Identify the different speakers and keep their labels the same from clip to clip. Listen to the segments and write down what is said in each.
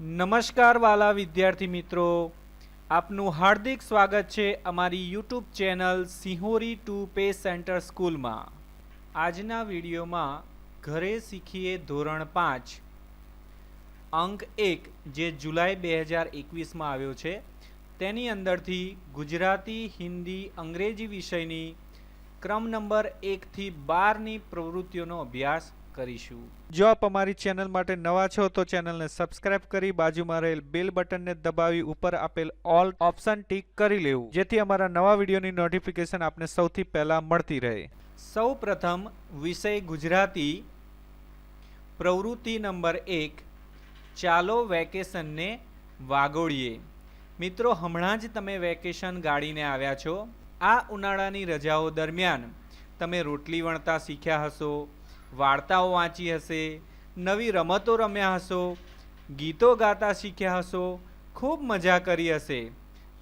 Speaker 1: નમસ્કાર વાલા વિદ્યાર્થી મિત્રો, આપનું હાર્દિક સ્વાગત છે અમારી YouTube channel Sinhori two pay centre સ્કૂલમાં। આજના વિડીયોમાં ઘરે શીખીએ ધોરણ 5 અંક 1 જે જુલાઈ 2021માં આવ્યો છે તેની અંદરથી ગુજરાતી, હિન્દી, અંગ્રેજી વિષયની ક્રમ નંબર 1 થી 12ની પ્રવૃત્તિઓનો અભ્યાસ કરીશું। જો આપ અમારી ચેનલ માટે નવા છો તો ચેનલને સબસ્ક્રાઇબ કરી બાજુમાં રહેલ બેલ બટનને દબાવી ઉપર આપેલ ઓલ ઓપ્શન ટિક કરી લેવું, જેથી અમારા નવા વિડીયોની નોટિફિકેશન આપને સૌથી પહેલા મળતી રહે। સૌપ્રથમ વિષય ગુજરાતી, પ્રવૃત્તિ નંબર 1 ચાલો વેકેશનને વાગોળીએ। મિત્રો, હમણાં જ તમે વેકેશન ગાળીને આવ્યા છો। આ ઉનાળાની રજાઓ દરમિયાન તમે રોટલી વણતા શીખ્યા હશો, વાર્તાઓ વાંચી હશે, નવી રમતો રમ્યા હશો, ગીતો ગાતા શીખ્યા હશો, ખૂબ મજા કરી હશે।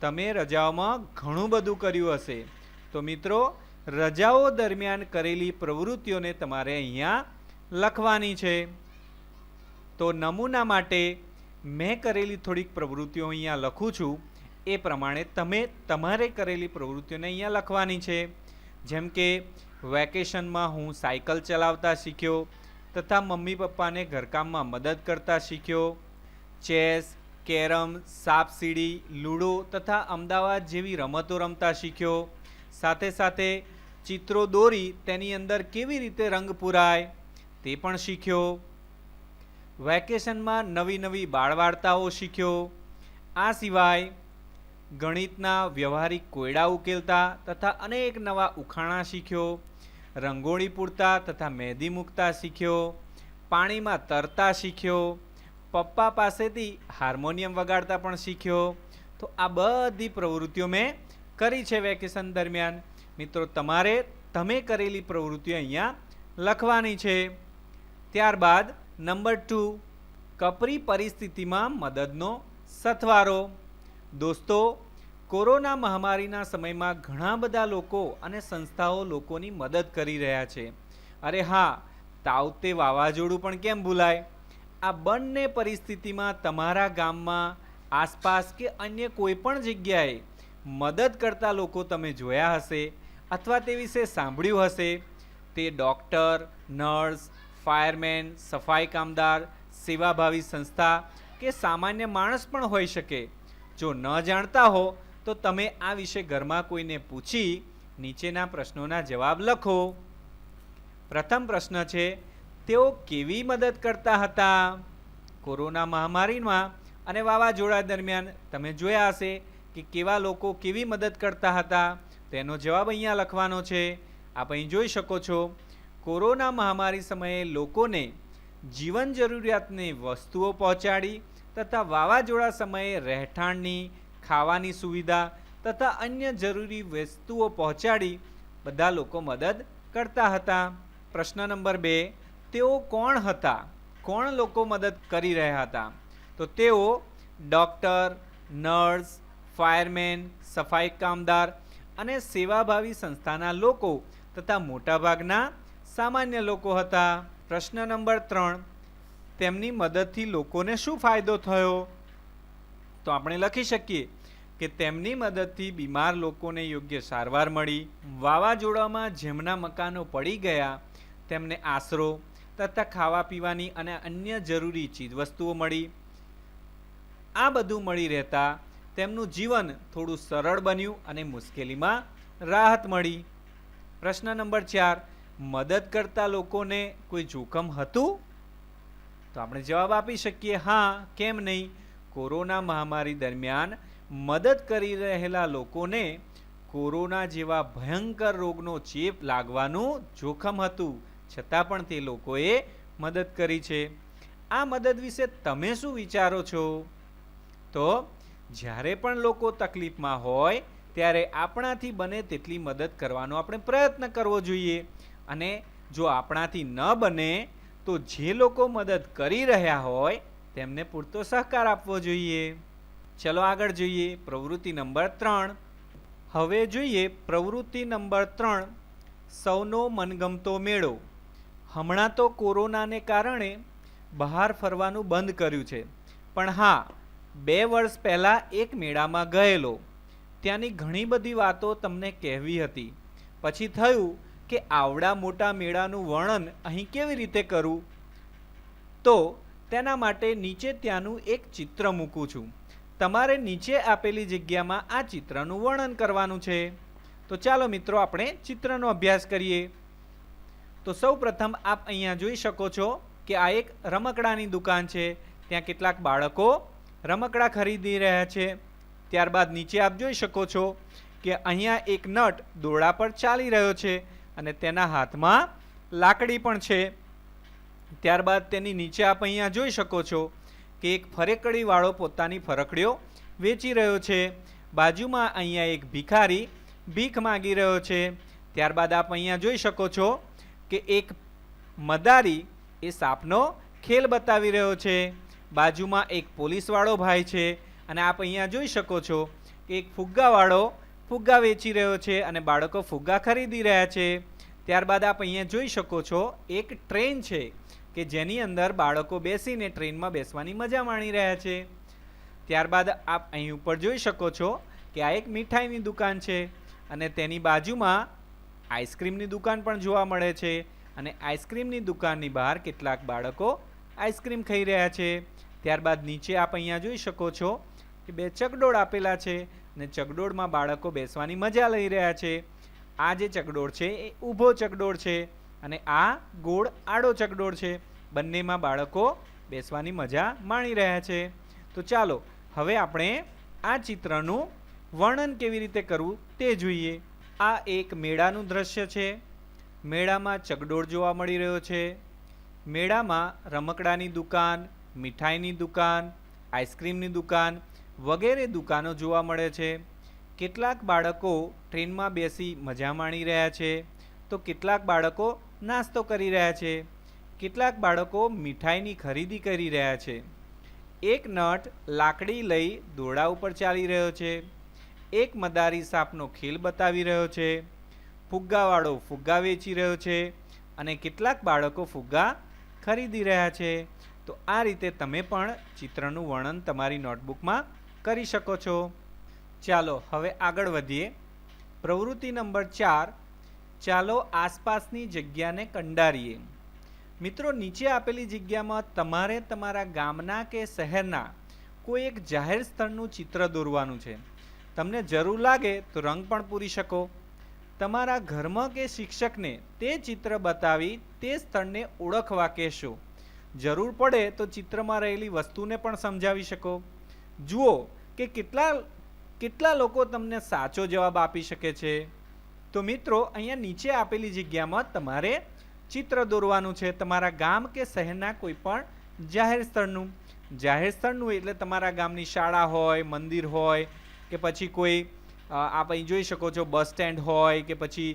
Speaker 1: તમે રજાઓમાં ઘણું બધું કર્યું હશે। તો મિત્રો, રજાઓ દરમિયાન કરેલી પ્રવૃત્તિઓને તમારે અહીંયા લખવાની છે। તો નમૂના માટે મેં કરેલી થોડીક પ્રવૃત્તિઓ અહીંયા લખું છું, એ પ્રમાણે તમે તમારે કરેલી પ્રવૃત્તિઓને અહીંયા લખવાની છે। જેમ કે વેકેશનમાં હું સાયકલ ચલાવતા શીખ્યો તથા મમ્મી પપ્પાને ઘરકામમાં મદદ કરતા શીખ્યો। ચેસ, કેરમ, સાપસીડી, લૂડો તથા અમદાવાદ જેવી રમતો રમતા શીખ્યો। સાથે સાથે ચિત્રો દોરી તેની અંદર કેવી રીતે રંગ પૂરાય તે પણ શીખ્યો। વેકેશનમાં નવી નવી બાળવાર્તાઓ શીખ્યો। આ સિવાય ગણિતના વ્યવહારિક કોયડા ઉકેલતા તથા અનેક નવા ઉખાણા શીખ્યો। રંગોળી પૂરતા તથા મહેંદી મૂકતા શીખ્યો। પાણીમાં તરતા શીખ્યો। પપ્પા પાસેથી હાર્મોનિયમ વગાડતા પણ શીખ્યો। તો આ બધી પ્રવૃત્તિઓ મેં કરી છે વેકેશન દરમિયાન। મિત્રો, તમારે તમે કરેલી પ્રવૃત્તિઓ અહીંયા લખવાની છે। ત્યારબાદ નંબર 2 કપરી પરિસ્થિતિમાં મદદનો સથવારો। દોસ્તો, કોરોના મહામારીના સમયમાં ઘણા બધા લોકો અને સંસ્થાઓ લોકોની મદદ કરી રહ્યા છે। અરે હા, તાવતે વાવાઝોડું પણ કેમ ભૂલાય। આ બંને પરિસ્થિતિમાં તમારા ગામમાં, આસપાસ કે અન્ય કોઈ પણ જગ્યાએ મદદ કરતા લોકો તમે જોયા હશે અથવા તે વિશે સાંભળ્યું હશે। તે ડૉક્ટર, નર્સ, ફાયરમેન, સફાઈ કામદાર, સેવાભાવી સંસ્થા કે સામાન્ય માણસ પણ હોઈ શકે। જો ન જાણતા હો તો તમે આ વિશે ઘરમાં કોઈને પૂછી નીચેના પ્રશ્નોના જવાબ લખો। પ્રથમ પ્રશ્ન છે, તેઓ કેવી મદદ કરતા હતા? કોરોના મહામારીમાં અને વાવાઝોડા દરમિયાન તમે જોયા હશે કે કેવા લોકો કેવી મદદ કરતા હતા। તેનો જવાબ અહીંયા લખવાનો છે। આપ અહીં જોઈ શકો છો, કોરોના મહામારી સમયે લોકોને જીવન જરૂરિયાતની વસ્તુઓ પહોંચાડી તથા વાવાઝોડા સમયે રહેઠાણની, ખાવાની સુવિધા તથા અન્ય જરૂરી વસ્તુઓ પહોંચાડી બધા લોકો મદદ કરતા હતા। પ્રશ્ન નંબર 2, તેઓ કોણ હતા? કોણ લોકો મદદ કરી રહ્યા હતા? તો તેઓ ડૉક્ટર, નર્સ, ફાયરમેન, સફાઈ કામદાર અને સેવાભાવી સંસ્થાના લોકો તથા મોટાભાગના સામાન્ય લોકો હતા। પ્રશ્ન નંબર 3, તેમની મદદથી લોકોને શું ફાયદો થયો? તો આપણે લખી શકીએ કે તેમની મદદથી બીમાર લોકોને યોગ્ય સારવાર મળી, વાવાઝોડામાં જેમના મકાનો પડી ગયા તેમને આશરો તથા ખાવા પીવાની અને અન્ય જરૂરી ચીજવસ્તુઓ મળી। આ બધું મળી રહેતા તેમનું જીવન થોડું સરળ બન્યું અને મુશ્કેલીમાં રાહત મળી। પ્રશ્ન નંબર 4, મદદ કરતા લોકોને કોઈ જોખમ હતું? તો આપણે જવાબ આપી શકીએ હા, કેમ નહીં। કોરોના મહામારી દરમિયાન મદદ કરી રહેલા લોકોને કોરોના જેવા ભયંકર રોગનો ચેપ લાગવાનું જોખમ હતું, છતાં પણ તે લોકોએ મદદ કરી છે। આ મદદ વિશે તમે શું વિચારો છો? તો જ્યારે પણ લોકો તકલીફમાં હોય ત્યારે આપણાથી બને તેટલી મદદ કરવાનો આપણે પ્રયત્ન કરવો જોઈએ, અને જો આપણાથી ન બને તો જે લોકો મદદ કરી રહ્યા હોય તેમને પૂરતો સહકાર આપવો જોઈએ। ચલો આગળ જોઈએ પ્રવૃત્તિ નંબર 3। હવે જોઈએ પ્રવૃત્તિ નંબર 3, સૌનો મનગમતો મેળો। હમણાં તો કોરોનાને કારણે બહાર ફરવાનું બંધ કર્યું છે, પણ હા, 2 વર્ષ પહેલાં એક મેળામાં ગયેલો. ત્યાંની ઘણી બધી વાતો તમને કહેવી હતી. પછી થયું કે આવડા મોટા મેળાનું વર્ણન અહીં કેવી રીતે કરું, તો તેના માટે નીચે ત્યાંનું એક ચિત્ર મૂકું છું. તમારે નીચે આપેલી જગ્યામાં આ ચિત્રનું વર્ણન કરવાનું છે. તો ચાલો મિત્રો, આપણે ચિત્રનો અભ્યાસ કરીએ. તો સૌ પ્રથમ આપ અહીંયા જોઈ શકો છો કે આ એક રમકડાની દુકાન છે. ત્યાં કેટલાક બાળકો રમકડા ખરીદી રહ્યા છે. ત્યારબાદ નીચે આપ જોઈ શકો છો કે અહીંયા એક નટ દોરડા પર ચાલી રહ્યો છે અને તેના હાથમાં લાકડી પણ છે. ત્યારબાદ તેની નીચે આપ અહીંયા જોઈ શકો છો કે એક ફરેકડીવાળો પોતાની ફરકડીઓ વેચી રહ્યો છે. બાજુમાં અહીંયા એક ભિખારી ભીખ માગી રહ્યો છે. ત્યારબાદ આપ અહીંયા જોઈ શકો છો કે એક મદારી એ સાપનો ખેલ બતાવી રહ્યો છે. બાજુમાં એક પોલીસવાળો ભાઈ છે અને આપ અહીંયા જોઈ શકો છો કે એક ફુગ્ગાવાળો ફુગ્ગા વેચી રહ્યો છે અને બાળકો ફુગ્ગા ખરીદી રહ્યા છે. ત્યારબાદ આપ અહીંયા જોઈ શકો છો એક ટ્રેન છે કે જેની અંદર બાળકો બેસીને ટ્રેનમાં બેસવાની મજા માણી રહ્યા છે. ત્યારબાદ આપ અહીં ઉપર જોઈ શકો છો કે આ એક મીઠાઈની દુકાન છે અને તેની બાજુમાં આઈસ્ક્રીમની દુકાન પણ જોવા મળે છે અને આઈસ્ક્રીમની દુકાનની બહાર કેટલાક બાળકો આઈસ્ક્રીમ ખાઈ રહ્યા છે. ત્યારબાદ નીચે આપ અહીંયા જોઈ શકો છો કે 2 ચકડોળ આપેલા છે અને ચકડોળમાં બાળકો બેસવાની મજા લઈ રહ્યા છે. આ જે ચકડોળ છે એ ઊભો ચકડોળ છે અને આ ગોળ આડો ચકડોળ છે. બંનેમાં બાળકો બેસવાની મજા માણી રહ્યા છે. તો ચાલો હવે આપણે આ ચિત્રનું વર્ણન કેવી રીતે કરવું તે જોઈએ. આ એક મેળાનું દ્રશ્ય છે. મેળામાં ચકડોળ જોવા મળી રહ્યો છે. મેળામાં રમકડાની દુકાન, મીઠાઈની દુકાન, આઈસ્ક્રીમની દુકાન વગેરે દુકાનો જોવા મળે છે. કેટલાક બાળકો ટ્રેનમાં બેસી મજા માણી રહ્યા છે તો કેટલાક બાળકો નાસ્તો કરી રહ્યા છે. કેટલાક બાળકો મીઠાઈની ખરીદી કરી રહ્યા છે. એક નટ લાકડી લઈ દોરડા ઉપર ચાલી રહ્યો છે. એક મદારી સાપનો ખેલ બતાવી રહ્યો છે. ફુગ્ગાવાળો ફુગ્ગા વેચી રહ્યો છે અને કેટલાક બાળકો ફુગ્ગા ખરીદી રહ્યા છે. તો આ રીતે તમે પણ ચિત્રનું વર્ણન તમારી નોટબુકમાં કરી શકો છો. ચાલો હવે આગળ વધીએ. પ્રવૃત્તિ નંબર 4, ચાલો આસપાસની જગ્યાને કંડારીએ. મિત્રો, નીચે આપેલી જગ્યામાં તમારે તમારા ગામના કે શહેરના કોઈ એક જાહેર સ્થળનું ચિત્ર દોરવાનું છે. તમને જરૂર લાગે તો રંગ પણ પૂરી શકો. તમારા ઘરમાં કે શિક્ષકને તે ચિત્ર બતાવી તે સ્થળને ઓળખવા કહેશો. જરૂર પડે તો ચિત્રમાં રહેલી વસ્તુને પણ સમજાવી શકો. જુઓ કે કેટલા લોકો તમને સાચો જવાબ આપી શકે છે. તો મિત્રો, અહીંયા નીચે આપેલી જગ્યામાં તમારે ચિત્ર દોરવાનું છે તમારા ગામ કે શહેરના કોઈ પણ જાહેર સ્થળનું. જાહેર સ્થળનું એટલે તમારા ગામની શાળા હોય, મંદિર હોય કે પછી કોઈ આપ અહીં જોઈ શકો છો બસ સ્ટેન્ડ હોય કે પછી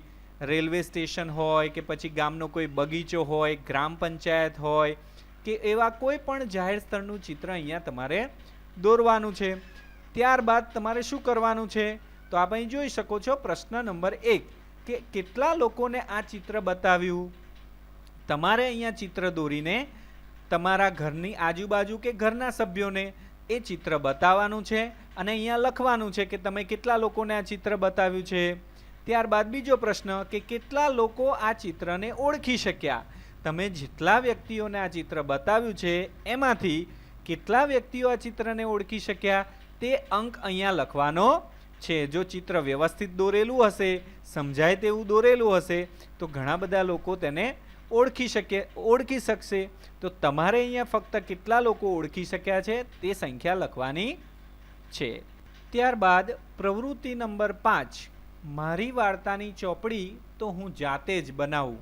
Speaker 1: રેલવે સ્ટેશન હોય કે પછી ગામનો કોઈ બગીચો હોય, ગ્રામ પંચાયત હોય કે એવા કોઈ પણ જાહેર સ્થળનું ચિત્ર અહીંયા તમારે દોરવાનું છે. ત્યારબાદ તમારે શું કરવાનું છે તો આપ અહીં જોઈ શકો છો પ્રશ્ન નંબર 1 કે કેટલા લોકોને આ ચિત્ર બતાવ્યું. તમારે અહીંયા ચિત્ર દોરીને તમારા ઘરની આજુબાજુ કે ઘરના સભ્યોને એ ચિત્ર બતાવવાનું છે અને અહીંયા લખવાનું છે કે તમે કેટલા લોકોને આ ચિત્ર બતાવ્યું છે. ત્યારબાદ બીજો પ્રશ્ન કે કેટલા લોકો આ ચિત્રને ઓળખી શક્યા. તમે જેટલા વ્યક્તિઓને આ ચિત્ર બતાવ્યું છે એમાંથી કેટલા વ્યક્તિઓ આ ચિત્રને ઓળખી શક્યા તે અંક અહીંયા લખવાનો છે. જો ચિત્ર વ્યવસ્થિત દોરેલું હશે, સમજાય તેવું દોરેલું હશે તો ઘણા બધા લોકો તેને ઓળખી શકશે. તો તમારે અહીંયા ફક્ત કેટલા લોકો ઓળખી શક્યા છે તે સંખ્યા લખવાની છે. ત્યારબાદ પ્રવૃત્તિ નંબર 5, મારી વાર્તાની ચોપડી તો હું જાતે જ બનાવું.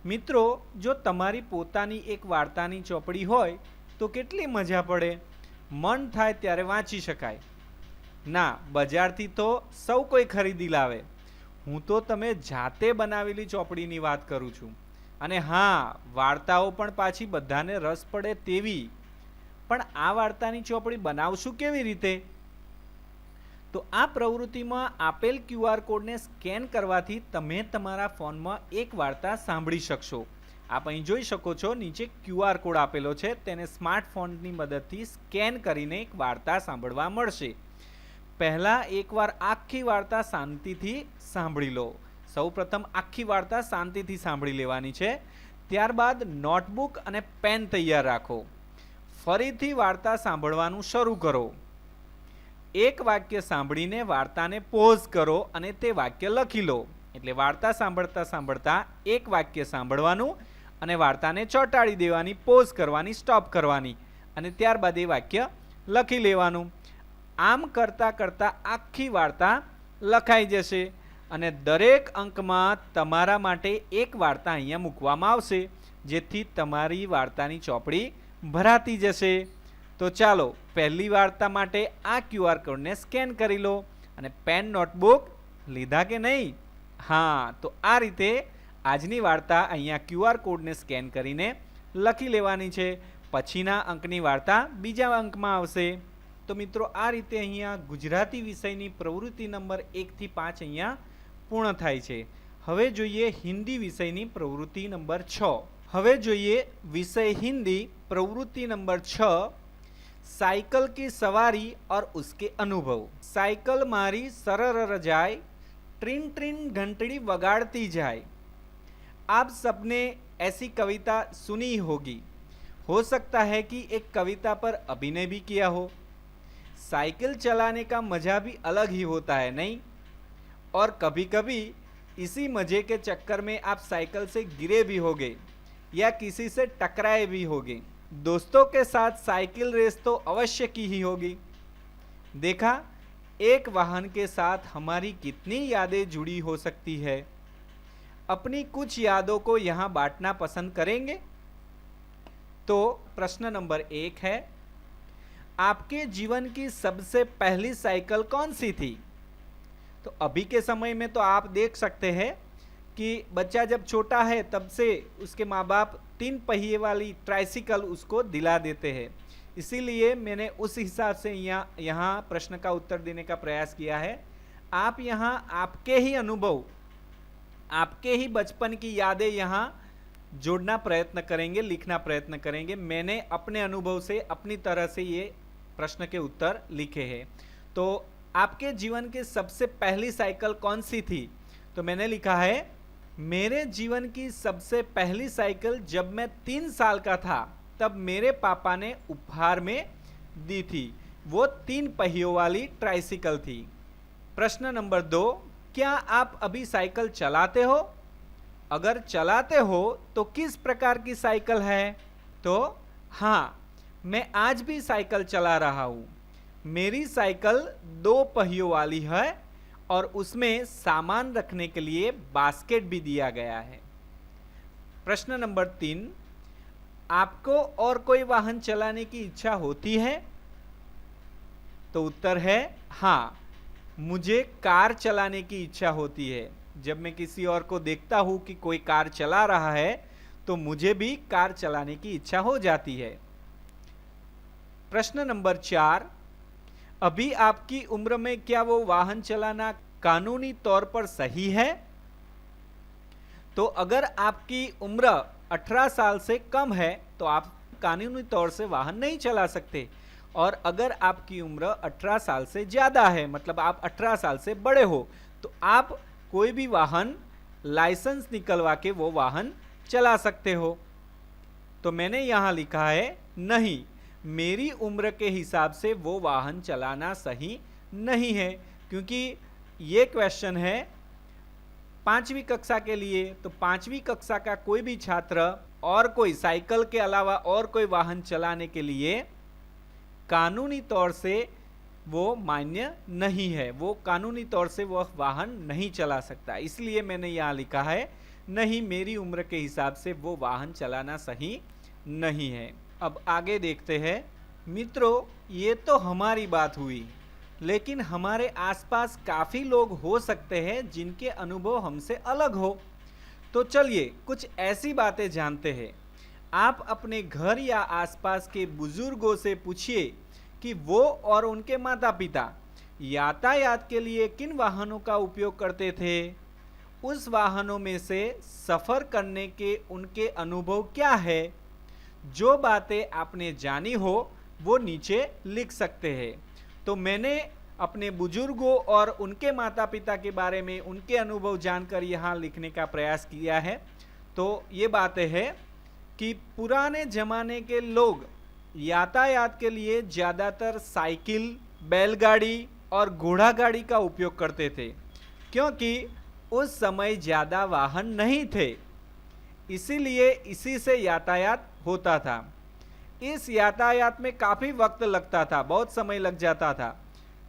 Speaker 1: મિત્રો, જો તમારી પોતાની એક વાર્તાની ચોપડી હોય તો કેટલી મજા પડે. મન થાય ત્યારે વાંચી શકાય. ના, બજારથી તો સૌ કોઈ ખરીદી લાવે. હું તો તમે જાતે બનાવેલી ચોપડીની વાત કરું છું. અને હા, વાર્તાઓ પણ પાછી બધાને રસ પડે તેવી. પણ આ વાર્તાની ચોપડી બનાવશું કેવી રીતે? તો આ પ્રવૃત્તિમાં આપેલ QR કોડને સ્કેન કરવાથી તમે તમારા ફોનમાં એક વાર્તા સાંભળી શકશો આપ અહીં જોઈ શકો છો, નીચે QR કોડ આપેલો છે, તેને સ્માર્ટફોનની મદદથી સ્કેન કરીને એક વાર્તા સાંભળવા મળશે. પહેલા એકવાર આખી વાર્તા શાંતિથી સાંભળી લો. સૌપ્રથમ આખી વાર્તા શાંતિથી સાંભળી લેવાની છે. ત્યારબાદ નોટબુક અને પેન તૈયાર રાખો. ફરીથી વાર્તા સાંભળવાનું શરૂ કરો. એક વાક્ય સાંભળીને વાર્તાને પોઝ કરો અને તે વાક્ય લખી લો. એટલે વાર્તા સાંભળતા સાંભળતા એક વાક્ય સાંભળવાનું અને વાર્તાને ચોંટાડી દેવાની, પોઝ કરવાની, સ્ટોપ કરવાની અને ત્યારબાદ એ વાક્ય લખી લેવાનું. આમ કરતાં કરતાં આખી વાર્તા લખાઈ જશે અને દરેક અંકમાં તમારા માટે એક વાર્તા અહીંયા મૂકવામાં આવશે, જેથી તમારી વાર્તાની ચોપડી ભરાતી જશે. તો ચાલો પહેલી વાર્તા માટે આ QR કોડને સ્કેન કરી લો. અને પેન નોટબુક લીધા કે નહીં? હા, તો આ રીતે આજની વાર્તા અહીંયા QR કોડને સ્કેન કરીને લખી લેવાની છે. પછીના અંકની વાર્તા બીજા અંકમાં આવશે. તો મિત્રો આ રીતે અહીંયા ગુજરાતી વિષયની પ્રવૃત્તિ નંબર 1 થી 5 અહીંયા પૂર્ણ થાય છે. હવે જોઈએ હિન્દી વિષયની પ્રવૃત્તિ નંબર 6. હવે જોઈએ વિષય हिंदी प्रवृत्ति नंबर 6, साइकिल की सवारी और उसके अनुभव. साइकिल मारी सरर जाए, ट्रिन ट्रिन घंटड़ी वगाड़ती जाए. आप सबने ऐसी कविता सुनी होगी. हो सकता है कि एक कविता पर अभिनय भी किया हो. साइकिल चलाने का मज़ा भी अलग ही होता है, नहीं? और कभी कभी इसी मज़े के चक्कर में आप साइकिल से गिरे भी होगे या किसी से टकराए भी होगे. दोस्तों के साथ साइकिल रेस तो अवश्य की ही होगी. देखा, एक वाहन के साथ हमारी कितनी यादें जुड़ी हो सकती है. अपनी कुछ यादों को यहाँ बांटना पसंद करेंगे? तो प्रश्न नंबर 1 है, आपके जीवन की सबसे पहली साइकिल कौन सी थी? तो अभी के समय में तो आप देख सकते हैं कि बच्चा जब छोटा है तब से उसके माँ बाप 3 पहिए वाली ट्राइसिकल उसको दिला देते हैं. इसीलिए मैंने उस हिसाब से यहाँ प्रश्न का उत्तर देने का प्रयास किया है. आप यहाँ आपके ही अनुभव, आपके ही बचपन की यादें यहाँ जोड़ना प्रयत्न करेंगे, लिखना प्रयत्न करेंगे. मैंने अपने अनुभव से अपनी तरह से ये प्रश्न के उत्तर लिखे हैं. तो आपके जीवन की सबसे पहली साइकिल कौन सी थी? तो मैंने लिखा है, मेरे जीवन की सबसे पहली साइकिल जब मैं 3 साल का था तब मेरे पापा ने उपहार में दी थी. वो 3 पहियों वाली ट्राइसिकल थी. प्रश्न नंबर 2, क्या आप अभी साइकिल चलाते हो? अगर चलाते हो तो किस प्रकार की साइकिल है? तो हाँ, मैं आज भी साइकिल चला रहा हूँ. मेरी साइकिल 2 पहियों वाली है और उसमें सामान रखने के लिए बास्केट भी दिया गया है. प्रश्न नंबर 3, आपको और कोई वाहन चलाने की इच्छा होती है? तो उत्तर है हाँ, मुझे कार चलाने की इच्छा होती है. जब मैं किसी और को देखता हूँ कि कोई कार चला रहा है तो मुझे भी कार चलाने की इच्छा हो जाती है. प्रश्न नंबर 4, अभी आपकी उम्र में क्या वो वाहन चलाना कानूनी तौर पर सही है? तो अगर आपकी उम्र 18 साल से कम है तो आप कानूनी तौर से वाहन नहीं चला सकते. और अगर आपकी उम्र 18 साल से ज़्यादा है, मतलब आप 18 साल से बड़े हो, तो आप कोई भी वाहन लाइसेंस निकलवा के वो वाहन चला सकते हो. तो मैंने यहाँ लिखा है नहीं, मेरी उम्र के हिसाब से वो वाहन चलाना सही नहीं है. क्योंकि ये क्वेश्चन है 5वीं कक्षा के लिए. तो 5वीं कक्षा का कोई भी छात्र और कोई साइकिल के अलावा और कोई वाहन चलाने के लिए कानूनी तौर से वो मान्य नहीं है. वो कानूनी तौर से वह वाहन नहीं चला सकता. इसलिए मैंने यहाँ लिखा है नहीं, मेरी उम्र के हिसाब से वो वाहन चलाना सही नहीं है. अब आगे देखते हैं. मित्रों, ये तो हमारी बात हुई, लेकिन हमारे आसपास काफ़ी लोग हो सकते हैं जिनके अनुभव हमसे अलग हो. तो चलिए कुछ ऐसी बातें जानते हैं. आप अपने घर या आसपास के बुजुर्गों से पूछिए कि वो और उनके माता पिता यातायात के लिए किन वाहनों का उपयोग करते थे उस वाहनों में से सफ़र करने के उनके अनुभव क्या है। जो बातें आपने जानी हो वो नीचे लिख सकते हैं। तो मैंने अपने बुजुर्गों और उनके माता पिता के बारे में उनके अनुभव जानकर यहाँ लिखने का प्रयास किया है। तो ये बातें हैं कि पुराने ज़माने के लोग यातायात के लिए ज़्यादातर साइकिल, बैलगाड़ी और घोड़ा गाड़ी का उपयोग करते थे, क्योंकि उस समय ज़्यादा वाहन नहीं थे, इसीलिए इसी से यातायात होता था। इस यातायात में काफ़ी वक्त लगता था, बहुत समय लग जाता था,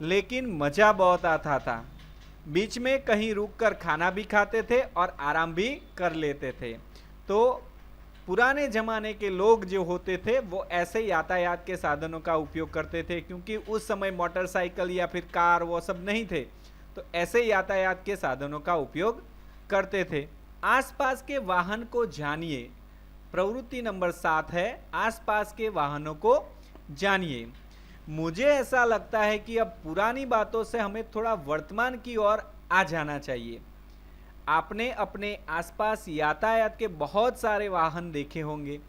Speaker 1: लेकिन मज़ा बहुत आता था। बीच में कहीं रुककर खाना भी खाते थे और आराम भी कर लेते थे। तो पुराने ज़माने के लोग जो होते थे वो ऐसे यातायात के साधनों का उपयोग करते थे, क्योंकि उस समय मोटरसाइकिल या फिर कार वो सब नहीं थे, तो ऐसे यातायात के साधनों का उपयोग करते थे। आसपास के वाहन को जानिए। प्रवृत्ति नंबर 7 है, आसपास के वाहनों को जानिए। मुझे ऐसा लगता है कि अब पुरानी बातों से हमें थोड़ा वर्तमान की ओर आ जाना चाहिए। आपने अपने आसपास यातायात के बहुत सारे वाहन देखे होंगे,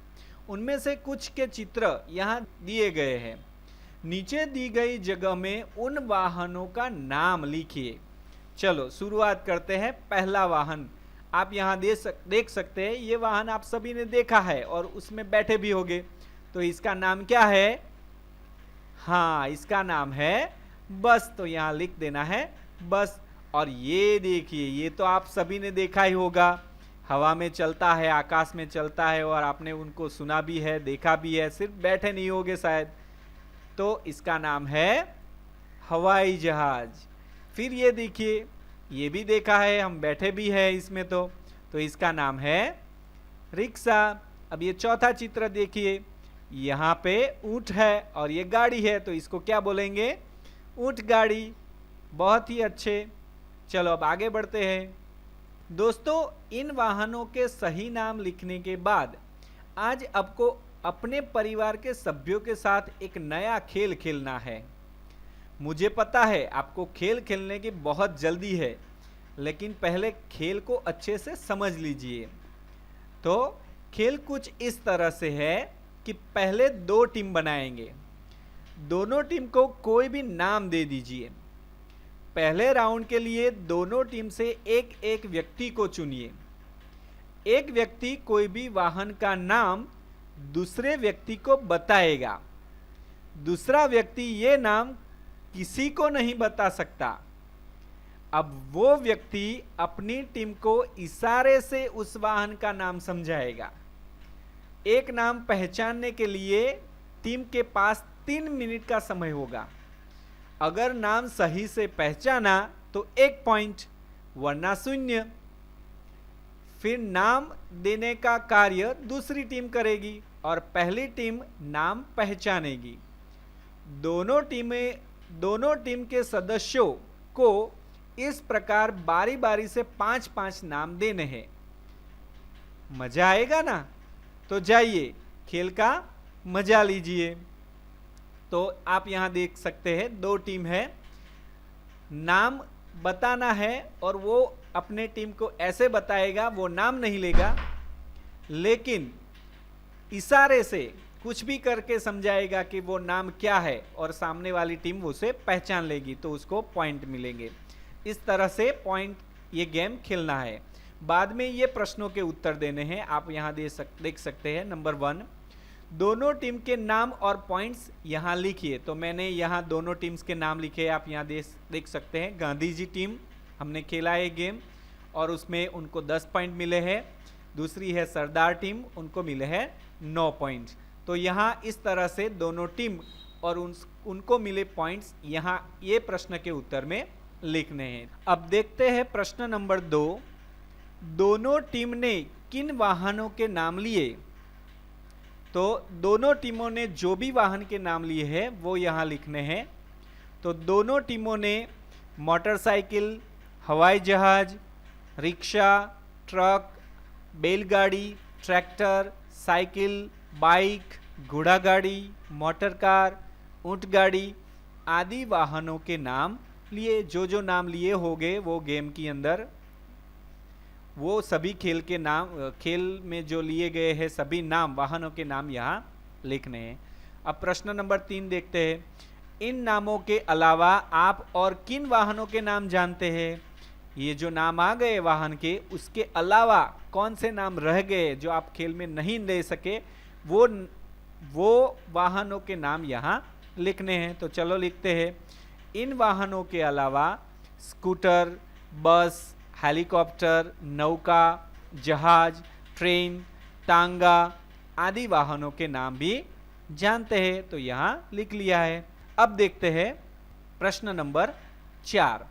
Speaker 1: उनमें से कुछ के चित्र यहाँ दिए गए हैं। नीचे दी गई जगह में उन वाहनों का नाम लिखिए। चलो शुरुआत करते हैं। पहला वाहन आप यहाँ देख सकते हैं। ये वाहन आप सभी ने देखा है और उसमें बैठे भी होंगे। तो इसका नाम क्या है? हाँ, इसका नाम है बस। तो यहाँ लिख देना है बस। और ये देखिए, ये तो आप सभी ने देखा ही होगा, हवा में चलता है, आकाश में चलता है, और आपने उनको सुना भी है, देखा भी है, सिर्फ बैठे नहीं होगे शायद। तो इसका नाम है हवाई जहाज। फिर ये देखिए, ये भी देखा है, हम बैठे भी हैं इसमें। तो इसका नाम है रिक्शा। अब ये चौथा चित्र देखिए, यहाँ पे ऊंट है और ये गाड़ी है, तो इसको क्या बोलेंगे? ऊंट गाड़ी। बहुत ही अच्छे। चलो अब आगे बढ़ते हैं। दोस्तों, इन वाहनों के सही नाम लिखने के बाद आज आपको अपने परिवार के सभ्यों के साथ एक नया खेल खेलना है। मुझे पता है आपको खेल खेलने की बहुत जल्दी है, लेकिन पहले खेल को अच्छे से समझ लीजिए। तो खेल कुछ इस तरह से है कि पहले 2 टीम बनाएंगे। दोनों टीम को कोई भी नाम दे दीजिए। पहले राउंड के लिए दोनों टीम से एक एक व्यक्ति को चुनिए। एक व्यक्ति कोई भी वाहन का नाम दूसरे व्यक्ति को बताएगा। दूसरा व्यक्ति ये नाम किसी को नहीं बता सकता। अब वो व्यक्ति अपनी टीम को इशारे से उस वाहन का नाम समझाएगा। एक नाम पहचानने के लिए टीम के पास 3 मिनट का समय होगा। अगर नाम सही से पहचाना तो 1 पॉइंट, वरना 0। फिर नाम देने का कार्य दूसरी टीम करेगी और पहली टीम नाम पहचानेगी। दोनों टीम के सदस्यों को इस प्रकार बारी बारी से 5-5 नाम देने हैं। मजा आएगा ना? तो जाइए खेल का मजा लीजिए। तो आप यहाँ देख सकते हैं 2 टीम है, नाम बताना है और वो अपने टीम को ऐसे बताएगा, वो नाम नहीं लेगा, लेकिन इशारे से कुछ भी करके समझाएगा कि वो नाम क्या है, और सामने वाली टीम उसे पहचान लेगी तो उसको पॉइंट मिलेंगे। इस तरह से ये गेम खेलना है। बाद में ये प्रश्नों के उत्तर देने हैं। आप यहाँ देख सकते हैं। नंबर 1, दोनों टीम के नाम और पॉइंट्स यहाँ लिखिए। तो मैंने यहाँ दोनों टीम्स के नाम लिखे, आप यहाँ देख सकते हैं। गांधी जी टीम, हमने खेला है गेम और उसमें उनको 10 पॉइंट मिले हैं। दूसरी है सरदार टीम, उनको मिले हैं 9 पॉइंट। तो यहाँ इस तरह से दोनों टीम और उनको मिले पॉइंट्स यहाँ ये प्रश्न के उत्तर में लिखने हैं। अब देखते हैं प्रश्न नंबर 2। दोनों टीम ने किन वाहनों के नाम लिए? तो दोनों टीमों ने जो भी वाहन के नाम लिए हैं वो यहाँ लिखने हैं। तो दोनों टीमों ने मोटरसाइकिल, हवाई जहाज, रिक्शा, ट्रक, बैलगाड़ी, ट्रैक्टर, साइकिल, बाइक, घोड़ा गाड़ी, मोटर कार, ऊंट गाड़ी आदि वाहनों के नाम लिए। जो नाम लिए होंगे वो गेम के अंदर वो सभी खेल के नाम, खेल में जो लिए गए हैं सभी नाम, वाहनों के नाम यहाँ लिखने हैं। अब प्रश्न नंबर 3 देखते हैं। इन नामों के अलावा आप और किन वाहनों के नाम जानते हैं? ये जो नाम आ गए वाहन के, उसके अलावा कौन से नाम रह गए जो आप खेल में नहीं ले सके, वो वाहनों के नाम यहाँ लिखने हैं। तो चलो लिखते हैं। इन वाहनों के अलावा स्कूटर, बस, हेलीकॉप्टर, नौका, जहाज, ट्रेन, तांगा आदि वाहनों के नाम भी जानते हैं। तो यहाँ लिख लिया है। अब देखते हैं प्रश्न नंबर 4।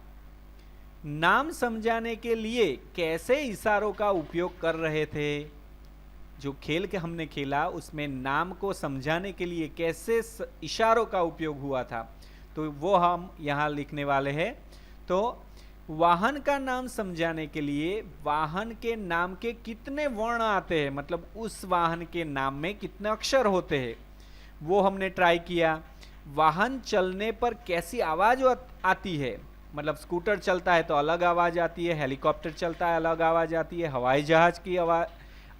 Speaker 1: नाम समझाने के लिए कैसे इशारों का उपयोग कर रहे थे? जो खेल के हमने खेला उसमें नाम को समझाने के लिए कैसे इशारों का उपयोग हुआ था, तो वो हम यहाँ लिखने वाले हैं। तो वाहन का नाम समझाने के लिए वाहन के नाम के कितने वर्ण आते हैं, मतलब उस वाहन के नाम में कितने अक्षर होते हैं, वो हमने ट्राई किया। वाहन चलने पर कैसी आवाज आती है, मतलब स्कूटर चलता है तो अलग आवाज आती है, हेलीकॉप्टर चलता है अलग आवाज आती है, हवाई जहाज की आवाज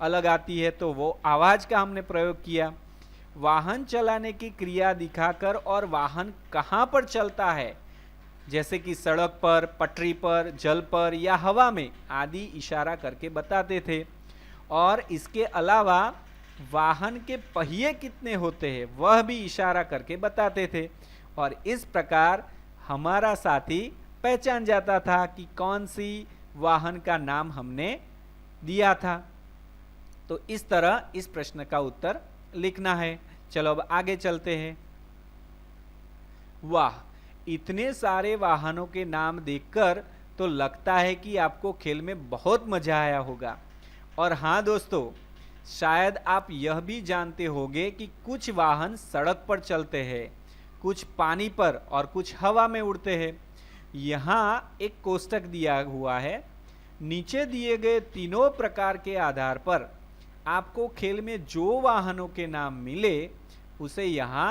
Speaker 1: अलग आती है, तो वो आवाज का हमने प्रयोग किया। वाहन चलाने की क्रिया दिखाकर और वाहन कहाँ पर चलता है, जैसे कि सड़क पर, पटरी पर, जल पर या हवा में आदि इशारा करके बताते थे। और इसके अलावा वाहन के पहिए कितने होते हैं वह भी इशारा करके बताते थे। और इस प्रकार हमारा साथी पहचान जाता था कि कौन सी वाहन का नाम हमने दिया था। तो इस तरह इस प्रश्न का उत्तर लिखना है। चलो अब आगे चलते हैं। वाह, इतने सारे वाहनों के नाम देखकर तो लगता है कि आपको खेल में बहुत मजा आया होगा। और हाँ दोस्तों, शायद आप यह भी जानते होंगे कि कुछ वाहन सड़क पर चलते हैं, कुछ पानी पर और कुछ हवा में उड़ते हैं। यहाँ एक कोष्टक दिया हुआ है। नीचे दिए गए तीनों प्रकार के आधार पर आपको खेल में जो वाहनों के नाम मिले उसे यहाँ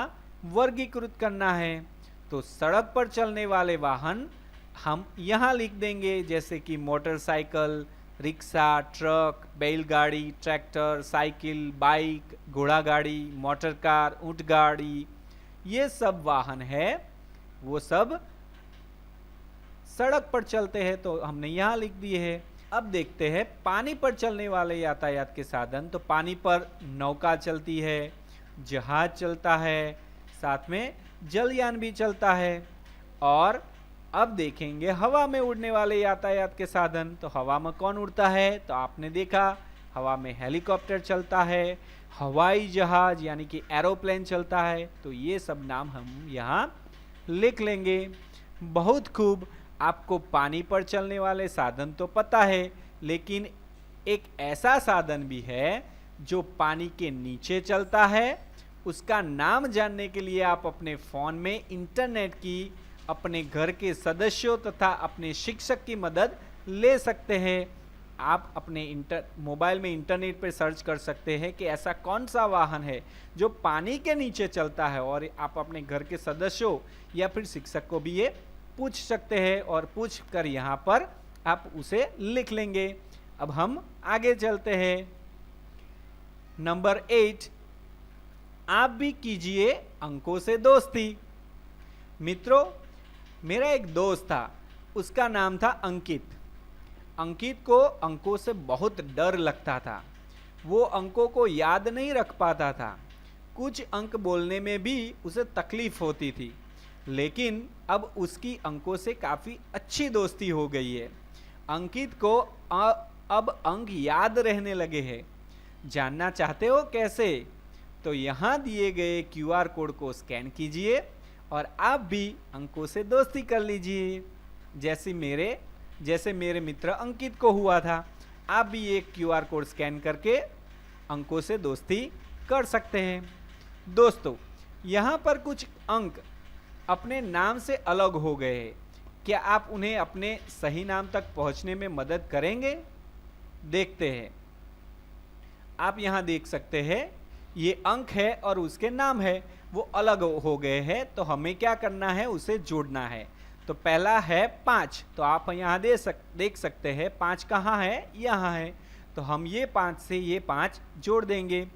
Speaker 1: वर्गीकृत करना है। तो सड़क पर चलने वाले वाहन हम यहाँ लिख देंगे, जैसे कि मोटरसाइकिल, रिक्शा, ट्रक, बैलगाड़ी, ट्रैक्टर, साइकिल, बाइक, घोड़ा गाड़ी, मोटर कार, ऊंट गाड़ी, ये सब वाहन है, वो सब सड़क पर चलते हैं, तो हमने यहाँ लिख दिए हैं। अब देखते हैं पानी पर चलने वाले यातायात के साधन। तो पानी पर नौका चलती है, जहाज चलता है, साथ में जलयान भी चलता है। और अब देखेंगे हवा में उड़ने वाले यातायात के साधन। तो हवा में कौन उड़ता है, तो आपने देखा हवा में हेलीकॉप्टर चलता है, हवाई जहाज यानी कि एरोप्लेन चलता है। तो ये सब नाम हम यहाँ लिख लेंगे। बहुत खूब, आपको पानी पर चलने वाले साधन तो पता है, लेकिन एक ऐसा साधन भी है जो पानी के नीचे चलता है। उसका नाम जानने के लिए आप अपने फ़ोन में इंटरनेट की, अपने घर के सदस्यों तथा अपने शिक्षक की मदद ले सकते हैं। आप अपने मोबाइल में इंटरनेट पर सर्च कर सकते हैं कि ऐसा कौन सा वाहन है जो पानी के नीचे चलता है, और आप अपने घर के सदस्यों या फिर शिक्षक को भी ये पूछ सकते हैं, और पूछ कर यहाँ पर आप उसे लिख लेंगे। अब हम आगे चलते हैं। नंबर 8, आप भी कीजिए अंकों से दोस्ती। मित्रों, मेरा एक दोस्त था, उसका नाम था अंकित। अंकित को अंकों से बहुत डर लगता था। वो अंकों को याद नहीं रख पाता था। कुछ अंक बोलने में भी उसे तकलीफ होती थी, लेकिन अब उसकी अंकों से काफ़ी अच्छी दोस्ती हो गई है। अंकित को अब अंक याद रहने लगे हैं। जानना चाहते हो कैसे? तो यहाँ दिए गए QR कोड को स्कैन कीजिए और आप भी अंकों से दोस्ती कर लीजिए, जैसे मेरे मित्र अंकित को हुआ था। आप भी एक QR कोड स्कैन करके अंकों से दोस्ती कर सकते हैं। दोस्तों, यहाँ पर कुछ अंक अपने नाम से अलग हो गए हैं। क्या आप उन्हें अपने सही नाम तक पहुँचने में मदद करेंगे? देखते हैं। आप यहाँ देख सकते हैं, ये अंक है और उसके नाम है, वो अलग हो गए हैं। तो हमें क्या करना है, उसे जोड़ना है। तो पहला है 5, तो आप यहाँ देख सकते हैं 5 कहाँ है, यहाँ है। तो हम ये 5 से ये 5 जोड़ देंगे।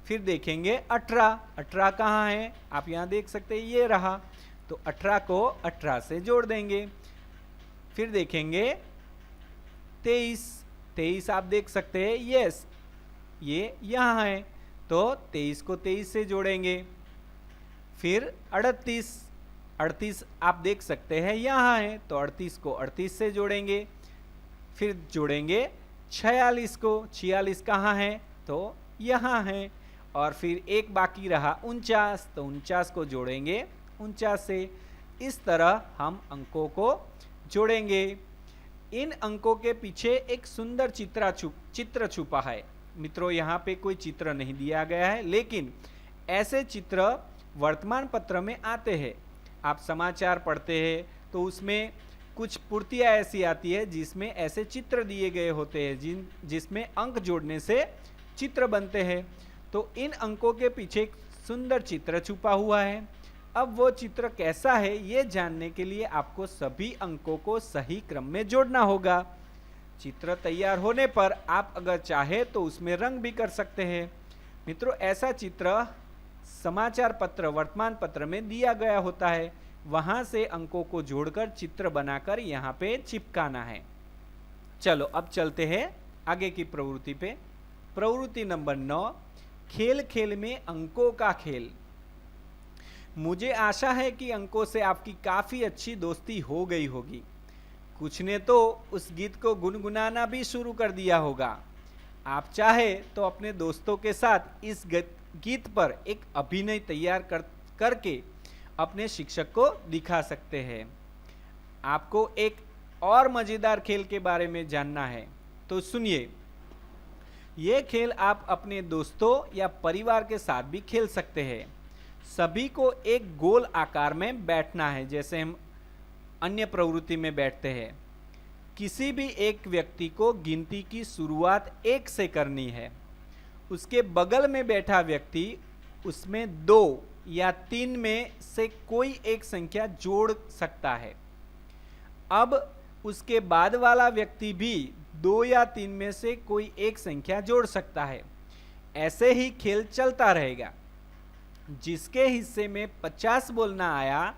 Speaker 1: फिर देखेंगे 18, 18 कहाँ है, आप यहाँ देख सकते हैं ये रहा। तो 18 को 18 से जोड़ देंगे। फिर देखेंगे 23, 23 आप देख सकते हैं यस ये यहाँ है, तो 23 को 23 से जोड़ेंगे। फिर 38, 38 आप देख सकते हैं यहाँ है, तो 38 को 38 से जोड़ेंगे। फिर जोड़ेंगे 46 को, 46 कहाँ है, तो यहाँ है। और फिर एक बाकी रहा 49, तो 49 को जोड़ेंगे 49 से। इस तरह हम अंकों को जोड़ेंगे। इन अंकों के पीछे एक सुंदर चित्र छुपा है। मित्रों, यहाँ पे कोई चित्र नहीं दिया गया है, लेकिन ऐसे चित्र वर्तमान पत्र में आते हैं। आप समाचार पढ़ते हैं तो उसमें कुछ पूर्तियाँ ऐसी आती है जिसमें ऐसे चित्र दिए गए होते हैं, जिसमें अंक जोड़ने से चित्र बनते हैं। तो इन अंकों के पीछे एक सुंदर चित्र छुपा हुआ है। अब वो चित्र कैसा है ये जानने के लिए आपको सभी अंकों को सही क्रम में जोड़ना होगा। चित्र तैयार होने पर आप अगर चाहे तो उसमें रंग भी कर सकते हैं। मित्रों, ऐसा चित्र समाचार पत्र, वर्तमान पत्र में दिया गया होता है। वहां से अंकों को जोड़कर चित्र बनाकर यहाँ पे चिपकाना है। चलो अब चलते हैं आगे की प्रवृत्ति पे। प्रवृत्ति नंबर 9, खेल खेल में अंकों का खेल। मुझे आशा है कि अंकों से आपकी काफ़ी अच्छी दोस्ती हो गई होगी। कुछ ने तो उस गीत को गुनगुनाना भी शुरू कर दिया होगा। आप चाहे तो अपने दोस्तों के साथ इस गीत पर एक अभिनय तैयार करके अपने शिक्षक को दिखा सकते हैं। आपको एक और मज़ेदार खेल के बारे में जानना है तो सुनिए। ये खेल आप अपने दोस्तों या परिवार के साथ भी खेल सकते हैं। सभी को एक गोल आकार में बैठना है, जैसे हम अन्य प्रवृत्ति में बैठते हैं। किसी भी एक व्यक्ति को गिनती की शुरुआत 1 से करनी है। उसके बगल में बैठा व्यक्ति उसमें 2 या 3 में से कोई एक संख्या जोड़ सकता है। अब उसके बाद वाला व्यक्ति भी 2 या 3 में से कोई एक संख्या जोड़ सकता है। ऐसे ही खेल चलता रहेगा। जिसके हिस्से में 50 बोलना आया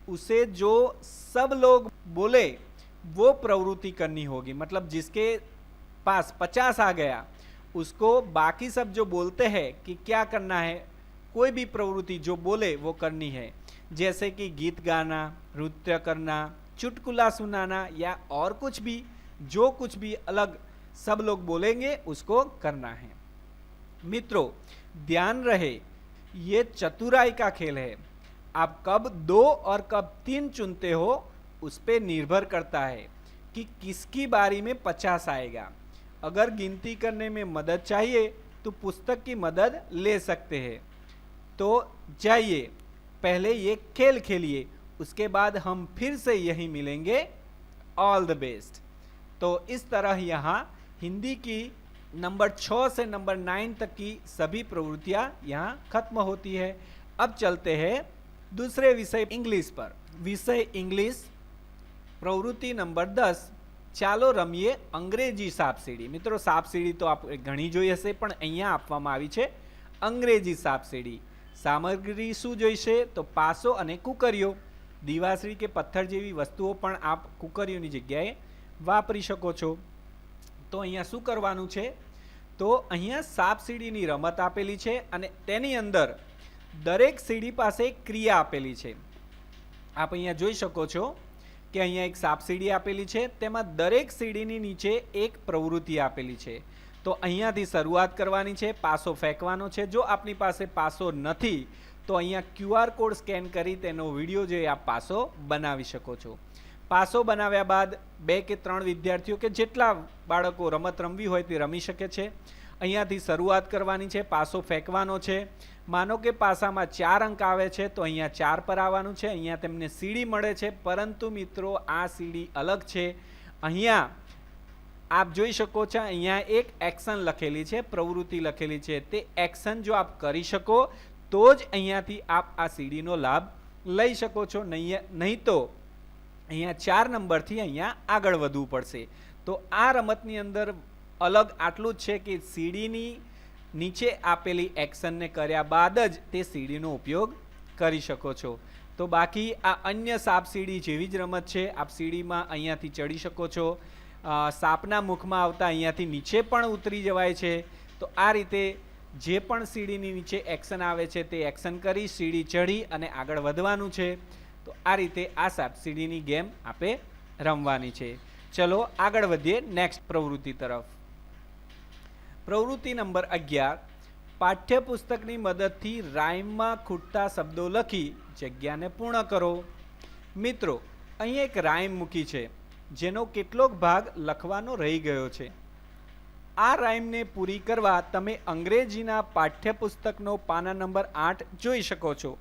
Speaker 1: उसे जो सब लोग बोले वो प्रवृत्ति करनी होगी। मतलब जिसके पास 50 आ गया उसको बाकी सब जो बोलते हैं कि क्या करना है, कोई भी प्रवृत्ति जो बोले वो करनी है। जैसे कि गीत गाना, नृत्य करना, चुटकुला सुनाना या और कुछ भी, जो कुछ भी अलग सब लोग बोलेंगे उसको करना है। मित्रों, ध्यान रहे ये चतुराई का खेल है। आप कब 2 और कब 3 चुनते हो उस पे निर्भर करता है कि किसकी बारी में 50 आएगा। अगर गिनती करने में मदद चाहिए तो पुस्तक की मदद ले सकते हैं। तो जाइए पहले ये खेल खेलिए, उसके बाद हम फिर से यही मिलेंगे। All the best. तो इस तरह यहाँ हिंदी की नंबर 6 से नंबर 9 तक की सभी प्रवृत्तियाँ यहाँ खत्म होती है। अब चलते हैं दूसरे विषय इंग्लिश पर। विषय इंग्लिश, प्रवृत्ति नंबर 10, ચાલો રમીએ અંગ્રેજી સાપસીડી। મિત્રો સાપસીડી તો આપણે ઘણી જોઈ હશે, પણ અહીંયા આપવામાં આવી છે અંગ્રેજી સાપસીડી। સામગ્રી શું જોઈશે તો પાસો અને કુકરીઓ, દીવાસળી કે પથ્થર જેવી વસ્તુઓ પણ આપ કુકરીઓની જગ્યાએ વાપરી શકો છો। તો અહીંયા શું કરવાનું છે તો અહીંયા સાપસીડીની રમત આપેલી છે અને તેની અંદર દરેક સીડી પાસે એક ક્રિયા આપેલી છે। આપ અહીંયા જોઈ શકો છો કે અહીંયા એક સાપસીડી આપેલી છે, તેમાં દરેક સીડીની નીચે એક પ્રવૃત્તિ આપેલી છે। તો અહીંયાથી શરૂઆત કરવાની છે, પાસો ફેંકવાનો છે। જો આપની પાસે પાસો નથી તો અહીંયા QR કોડ સ્કેન કરી તેનો વિડીયો જે આપ પાસો બનાવી શકો છો। પાસો બનાવ્યા બાદ 2 કે 3 વિદ્યાર્થીઓ કે જેટલા બાળકો રમત રમવી હોય તે રમી શકે છે। અહીંયાથી શરૂઆત કરવાની છે, પાસો ફેંકવાનો છે। માનો કે પાસામાં 4 અંક આવે છે તો અહીંયા 4 પર આવવાનું છે। અહીંયા તેમને સીડી મળે છે, પરંતુ મિત્રો આ સીડી અલગ છે। અહીંયા આપ જોઈ શકો છો, અહીંયા એક એક્શન લખેલી છે, પ્રવૃત્તિ લખેલી છે। તે એક્શન જો આપ કરી શકો તો જ અહીંયાથી આપ આ સીડીનો લાભ લઈ શકો છો, નહીં તો અહીંયા 4 નંબરથી અહીંયા આગળ વધવું પડશે. તો આ રમતની અંદર અલગ આટલું જ છે કે સીડીની નીચે આપેલી એક્શનને કર્યા બાદ જ તે સીડીનો ઉપયોગ કરી શકો છો. તો બાકી આ અન્ય સાપ સીડી જેવી જ રમત છે. આપ સીડીમાં અહીંયાથી ચડી શકો છો, સાપના મુખમાં આવતા અહીંયાથી નીચે પણ ઉતરી જવાય છે. તો આ રીતે જે પણ સીડીની નીચે એક્શન આવે છે તે એક્શન કરી સીડી ચડી અને આગળ વધવાનું છે. તો આ રીતે આ સાપ સીડીની ગેમ આપે રમવાની છે. ચલો આગળ વધીએ નેક્સ્ટ પ્રવૃત્તિ તરફ. પ્રવૃત્તિ નંબર 11, પાઠ્યપુસ્તકની મદદથી રાઇમમાં ખૂટતા શબ્દો લખી જગ્યાને પૂર્ણ કરો. મિત્રો, અહીં એક રાઇમ મૂકી છે જેનો કેટલોક ભાગ લખવાનો રહી ગયો છે. આ રાઇમને પૂરી કરવા તમે અંગ્રેજીના પાઠ્યપુસ્તકનો પાના નંબર 8 જોઈ શકો છો.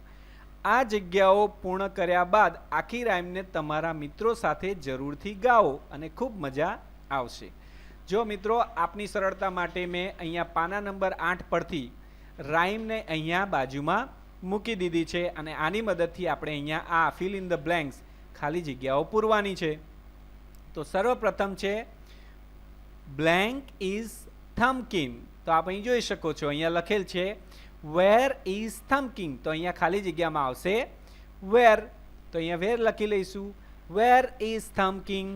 Speaker 1: આ જગ્યાઓ પૂર્ણ કર્યા બાદ આખી રાઇમને તમારા મિત્રો સાથે જરૂરથી ગાઓ અને ખૂબ મજા આવશે. જો મિત્રો, આપની સરળતા માટે મેં અહીંયા પાના નંબર 8 પરથી રાઇમને અહીંયા બાજુમાં મૂકી દીધી છે અને આની મદદથી આપણે અહીંયા આ ફિલ ઇન ધ બ્લેન્ક્સ ખાલી જગ્યાઓ પૂરવાની છે. તો સર્વપ્રથમ છે બ્લેન્ક ઇઝ થમ્બકિન. તો આપ અહીં જોઈ શકો છો, અહીંયા લખેલ છે વેર ઇઝ થમ્બકિન. તો અહીંયા ખાલી જગ્યામાં આવશે વેર. તો અહીંયા વેર લખી લઈશું. Where is thumbkin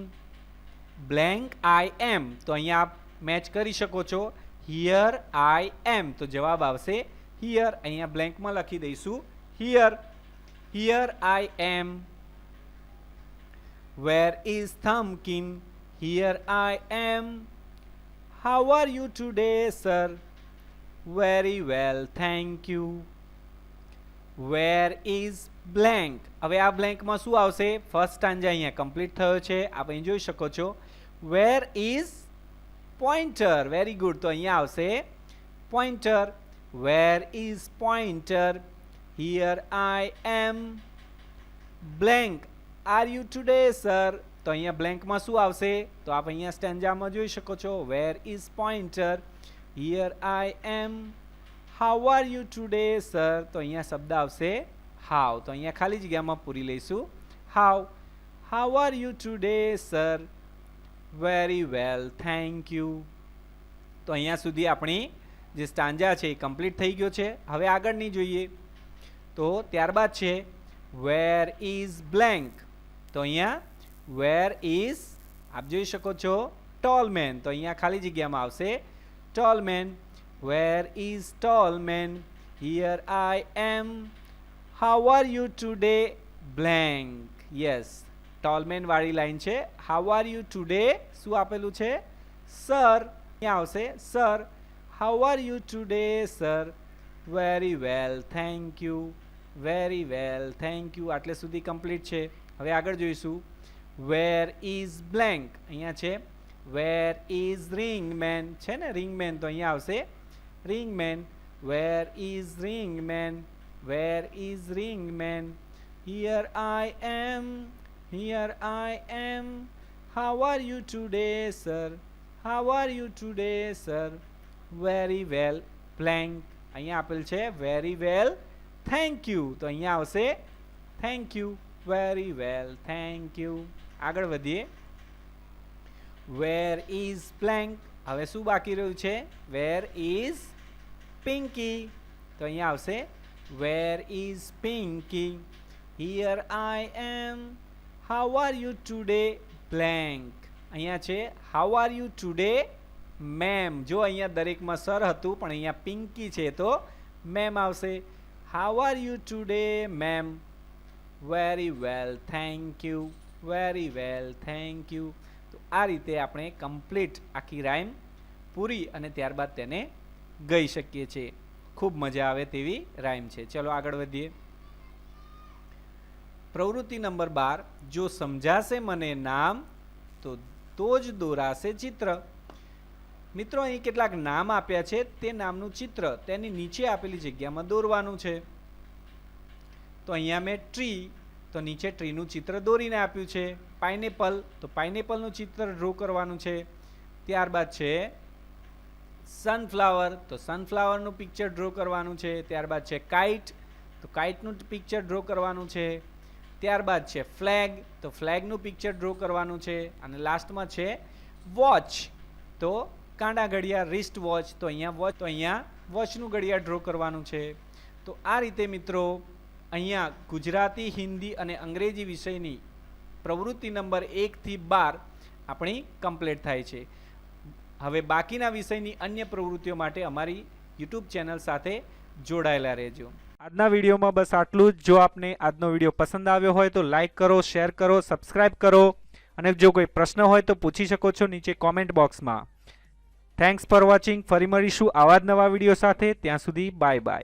Speaker 1: blank I am. તો અહીંયા આપ મેચ કરી શકો છો. Here I am. તો જવાબ આવશે હિયર. અહીંયા બ્લેન્કમાં લખી દઈશું here. Here I am. Where is thumbkin here I am. How are you today sir? Very well thank you. Where is blank. હવે આ બ્લેન્કમાં શું આવશે? ફર્સ્ટ સ્ટાન્જા અહીંયા કમ્પ્લીટ થયો છે, આપ અહીં જોઈ શકો છો. Where is pointer. Very good. તો અહીંયા આવશે pointer. Where is pointer? Here I am. Blank are you today sir? તો અહીંયા બ્લેન્કમાં શું આવશે? તો આપ અહીંયા સ્ટેન્જામાં જોઈ શકો છો. Where is pointer? Here I am. How are you today sir? તો અહીંયા શબ્દ આવશે હાઉ. તો અહીંયા ખાલી જગ્યામાં પૂરી લઈશું how. How are you today sir? Very well thank you. તો અહીંયા સુધી આપણી જે સ્ટાન્જા છે એ કમ્પ્લીટ થઈ ગયો છે. હવે આગળની જોઈએ. તો ત્યારબાદ છે વેર ઇઝ બ્લેન્ક. તો અહીંયા વેર ઇઝ આપ જોઈ શકો છો ટોલ મેન. તો અહીંયા ખાલી જગ્યામાં આવશે tall man. Where is tall man? Here I am. How are you today? Blank. Yes, tall man વાળી લાઈન છે. How are you today? શું આપેલું છે? સર. અહીંયા આવશે sir. How are you today sir? Very well thank you. Very well thank you. આટલે સુધી complete છે. હવે આગળ જોઈશું. Where is blank. અહીંયા છે વેર ઇઝ રિંગ મેન. છે ને રિંગ મેન? તો અહીંયા આવશે ring man. Where is ring man? Where is ring man? Here I am. Here I am. How are you today sir? How are you today sir? Very well blank. અહીંયા આપેલ છે very well thank you. તો અહીંયા આવશે thank you. Very well thank you. આગળ વધીએ. Where is blank? હવે શું બાકી રહ્યું છે? Where is Pinky? તો અહીંયા આવશે where is Pinky? Here I am. How are you today? Blank. અહીંયા છે how are you today ma'am. જો અહીંયા દરેકમાં સર હતું પણ અહીંયા પિંકી છે તો મેમ આવશે. How are you today ma'am? Very well thank you. Very well thank you. તો આ રીતે આપણે કમ્પ્લીટ આખી રાઇમ પૂરી અને ત્યારબાદ તેને ગઈ શકીએ છીએ. ખૂબ મજા આવે તેવી રાઇમ છે. ચલો આગળ વધીએ. પ્રવૃત્તિ નંબર 12, જો સમજાશે મને નામ તો જ દોરાશે ચિત્ર. મિત્રો, અહીં કેટલાક નામ આપ્યા છે, તે નામનું ચિત્ર તેની નીચે આપેલી જગ્યામાં દોરવાનું છે. તો અહીંયા મેં ટ્રી, તો નીચે ટ્રીનું ચિત્ર દોરીને આપ્યું છે. પાઇનેપલ, તો પાઇનેપલનું ચિત્ર ડ્રો કરવાનું છે. ત્યારબાદ છે સનફ્લાવર, તો સનફ્લાવરનું પિક્ચર ડ્રો કરવાનું છે. ત્યારબાદ છે કાઇટ, તો કાઇટનું પિક્ચર ડ્રો કરવાનું છે. ત્યારબાદ છે ફ્લેગ, તો ફ્લેગનું પિક્ચર ડ્રો કરવાનું છે. અને લાસ્ટમાં છે વોચ, તો કાંડા ઘડિયાળ રિસ્ટ વોચ, તો અહીંયા વોચનું ઘડિયાળ ડ્રો કરવાનું છે. તો આ રીતે મિત્રો અહીંયા ગુજરાતી, હિન્દી અને અંગ્રેજી વિષયની પ્રવૃત્તિ નંબર 1 થી 12 આપણી કમ્પ્લીટ થાય છે. હવે બાકીના વિષયની અન્ય પ્રવૃત્તિઓ માટે અમારી યુટ્યુબ ચેનલ સાથે જોડાયેલા રહેજો. આજના વિડીયોમાં બસ આટલું જ. જો આપને આજનો વિડીયો પસંદ આવ્યો હોય તો લાઈક કરો, શેર કરો, સબસ્ક્રાઈબ કરો અને જો કોઈ પ્રશ્ન હોય તો પૂછી શકો છો નીચે કોમેન્ટ બોક્સમાં. Thanks for watching. ફરી મળીશું આવા જ નવા વિડીયો સાથે. ત્યાં સુધી બાય બાય.